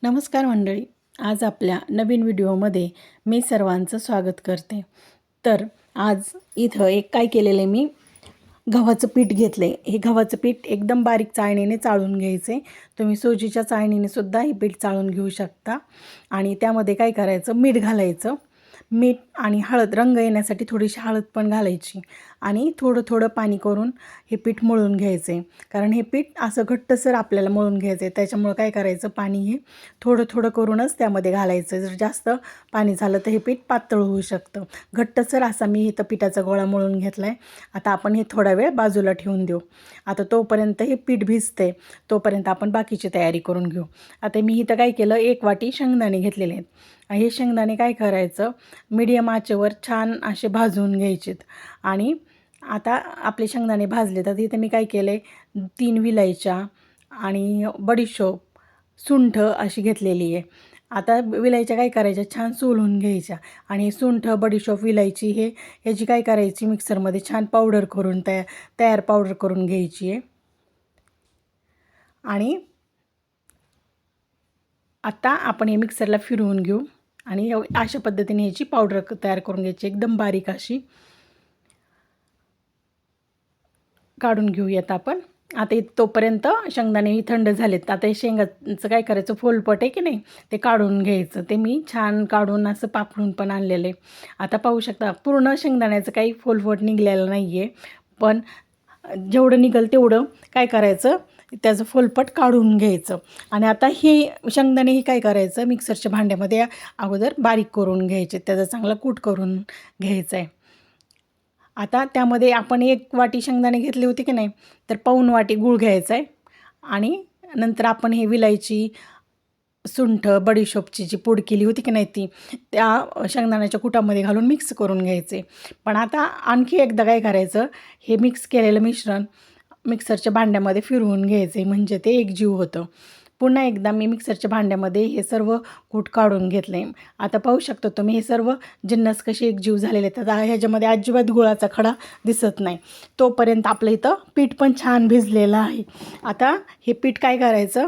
नमस्कार मंडळी, आज आपल्या नवीन व्हिडिओमध्ये मी सर्वांचं स्वागत करते। तर आज इथं काय केलेलं आहे, मी गव्हाचं पीठ घेतलं आहे। हे गव्हाचं पीठ एकदम बारीक चाळणीने चाळून घ्यायचं आहे। तुम्ही सोजीच्या चाळणीने सुद्धा हे पीठ चाळून घेऊ शकता। आणि त्यामध्ये काय करायचं, मीठ घालायचं, मीठ आणि हळद, रंग येण्यासाठी थोडीशी हळद पण घालायची आणि थोडं थोडं पाणी करून हे पीठ मळून घ्यायचं आहे। कारण हे पीठ असं घट्टसर आपल्याला मळून घ्यायचं आहे, त्याच्यामुळे काय करायचं, पाणी हे थोडं थोडं करूनच त्यामध्ये घालायचं। जर जास्त पाणी झालं तर हे पीठ पातळ होऊ शकतं। घट्टसर असा मी इथं पिठाचा गोळा मळून घेतला आहे। आता आपण हे थोडा वेळ बाजूला ठेवून देऊ। आता तोपर्यंत हे पीठ भिजते, तोपर्यंत आपण बाकीची तयारी करून घेऊ। आता मी इथं काय केलं, 1 वाटी शेंगदाणे घेतलेले आहेत। हे शेंगदाणे काय करायचं, मीडियम आचेवर छान असे भाजून घ्यायचेत। आणि आता आपले शेंगदाणे भाजले तर इथे मी काय केलं आहे, 3 विलायच्या आणि बडीशोप, सुंठ अशी घेतलेली आहे। आता विलायच्या काय करायच्या, छान सोलून घ्यायच्या आणि सुंठ, बडीशोप, विलायची ह्याची काय करायची, मिक्सरमध्ये छान पावडर करून तयार पावडर करून घ्यायची आहे। आणि आता आपण हे मिक्सरला फिरवून घेऊ आणि अशा पद्धतीने ह्याची पावडर तयार करून घ्यायची, एकदम बारीक अशी काढून घेऊयात आपण। आता तोपर्यंत शेंगदाणे थंड झालेत। आता हे शेंगाचं काय करायचं, फोलपट आहे की नाही ते काढून घ्यायचं। ते मी छान काढून असं पापडून पण आणलेलं आहे। आता पाहू शकता, पूर्ण शेंगदाण्याचं काही फोलपट निघलेलं नाही आहे, पण जेवढं निघेल तेवढं काय करायचं, त्याचं फोलपट काढून घ्यायचं। आणि आता हे शेंगदाणे काय करायचं, मिक्सरच्या भांड्यामध्ये अगोदर बारीक करून घ्यायचे, त्याचा चांगला कूट करून घ्यायचा आहे। आता त्यामध्ये आपण 1 वाटी शेंगदाणे घेतले होते की नाही, तर पाऊण वाटी गूळ घ्यायचा आहे। आणि नंतर आपण हे विलायची, सुंठ, बडीशोपची जी पूड केली होती की नाही, त्या शेंगदाण्याच्या कुटामध्ये घालून मिक्स करून घ्यायचे। पण आता आणखी एकदा काय करायचं, हे मिक्स केलेलं मिश्रण मिक्सरच्या भांड्यामध्ये फिरवून घ्यायचे, म्हणजे ते एकजीव होतं। पुन्हा एकदा मी मिक्सरच्या भांड्यामध्ये हे सर्व कूट काढून घेतले। आता पाहू शकतो तुम्ही हे सर्व जिन्नस कसे एकजीव झालेले आहेत। आता ह्याच्यामध्ये अजिबात गुळाचा खडा दिसत नाही, तोपर्यंत आपलं इथं पीठ पण छान भिजलेलं आहे। आता हे पीठ काय करायचं,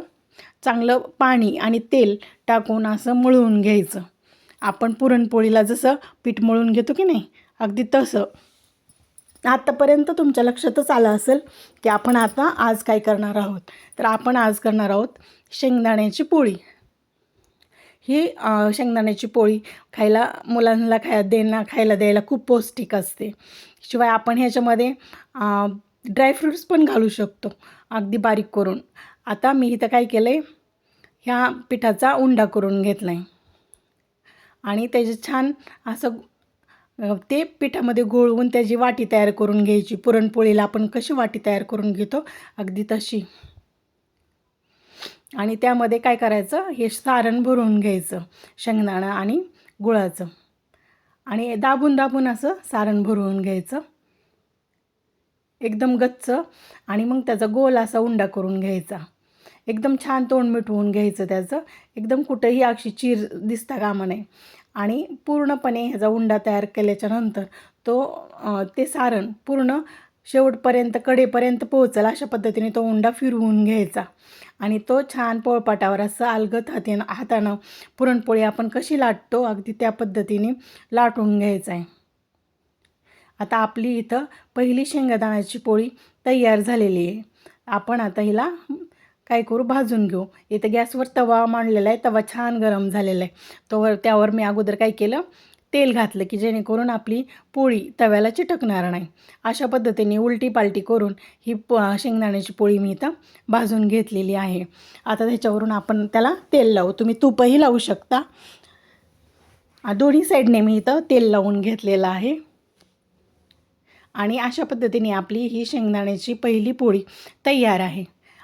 चांगलं पाणी आणि तेल टाकून असं मळून घ्यायचं। आपण पुरणपोळीला जसं पीठ मळून घेतो की नाही, अगदी तसं। आतापर्यंत तुमच्या लक्षातच आलं असेल की आपण आता आज काय करणार आहोत, तर आपण आज करणार आहोत शेंगदाण्याची पोळी। ही शेंगदाण्याची पोळी खायला, मुलांना खायला द्यायला खूप पौष्टिक असते। शिवाय आपण ह्याच्यामध्ये ड्रायफ्रूट्स पण घालू शकतो, अगदी बारीक करून। आता मी इथं काय केलं आहे, ह्या पिठाचा उंडा करून घेतला आहे आणि त्याचे छान असं ते पिठामध्ये घोळवून त्याची वाटी तयार करून घ्यायची। पुरणपोळीला आपण कशी वाटी तयार करून घेतो, अगदी तशी। आणि त्यामध्ये काय करायचं, हे सारण भरून घ्यायचं, शेंगदाणा आणि गुळाचं, आणि दाबून दाबून असं सारण भरून घ्यायचं एकदम गच्च। आणि मग त्याचा गोल असा उंडा करून घ्यायचा, एकदम छान तोंड मिटवून घ्यायचं त्याचं, एकदम कुठंही अशी चीर दिसता कामा नये। आणि पूर्णपणे ह्याचा उंडा तयार केल्याच्यानंतर ते सारण पूर्ण शेवटपर्यंत, कडेपर्यंत पोहोचेल अशा पद्धतीने तो उंडा फिरवून घ्यायचा। आणि तो छान पोळपाटावर असं अलगद हातानं पुरणपोळी आपण कशी लाटतो, अगदी त्या पद्धतीने लाटून घ्यायचं आहे। आता आपली इथं पहिली शेंगदाण्याची पोळी तयार झालेली आहे। आपण आता हिला काय करू, भाजून घेऊ। इथं गॅसवर तवा मांडलेला आहे, तवा छान गरम झालेला आहे। त्यावर मी अगोदर काय केलं, तेल घातलं की जेणेकरून आपली पोळी तव्याला चिटकणार नाही। अशा पद्धतीने उलटी पालटी करून ही शेंगदाण्याची पोळी मी इथं भाजून घेतलेली आहे। आता त्याच्यावरून आपण त्याला तेल लावू, तुम्ही तूपही लावू शकता। दोन्ही साईडने मी इथं तेल लावून घेतलेलं आहे। आणि अशा पद्धतीने आपली ही शेंगदाण्याची पहिली पोळी तयार आहे।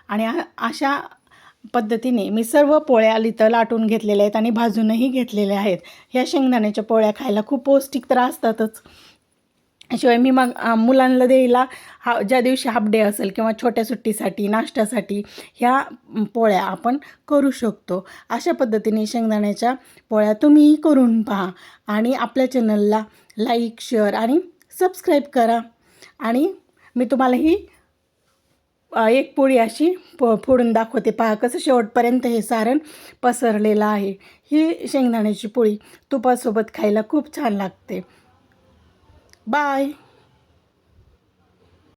आणि अशा पद्धतीने मी सर्व पोळ्या इथं लाटून घेतलेल्या आहेत आणि भाजूनही घेतलेल्या आहेत। ह्या शेंगदाण्याच्या पोळ्या खायला खूप पौष्टिक तर असतातच, शिवाय मी मग मुलांना द्यायला ज्या दिवशी हाफ डे असेल किंवा छोट्या सुट्टीसाठी, नाश्त्यासाठी ह्या पोळ्या आपण करू शकतो। अशा पद्धतीने शेंगदाण्याच्या पोळ्या तुम्हीही करून पहा आणि आपल्या चॅनलला लाईक, शेअर आणि सबस्क्राईब करा। आणि मी तुम्हाला ही एक पोळी अशी फोडून दाखवते. पहा कसं शेवटपर्यंत हे सारण पसरलेलं आहे. ही शेंगदाण्याची पोळी तुपासोबत खायला खूप छान लागते. बाय.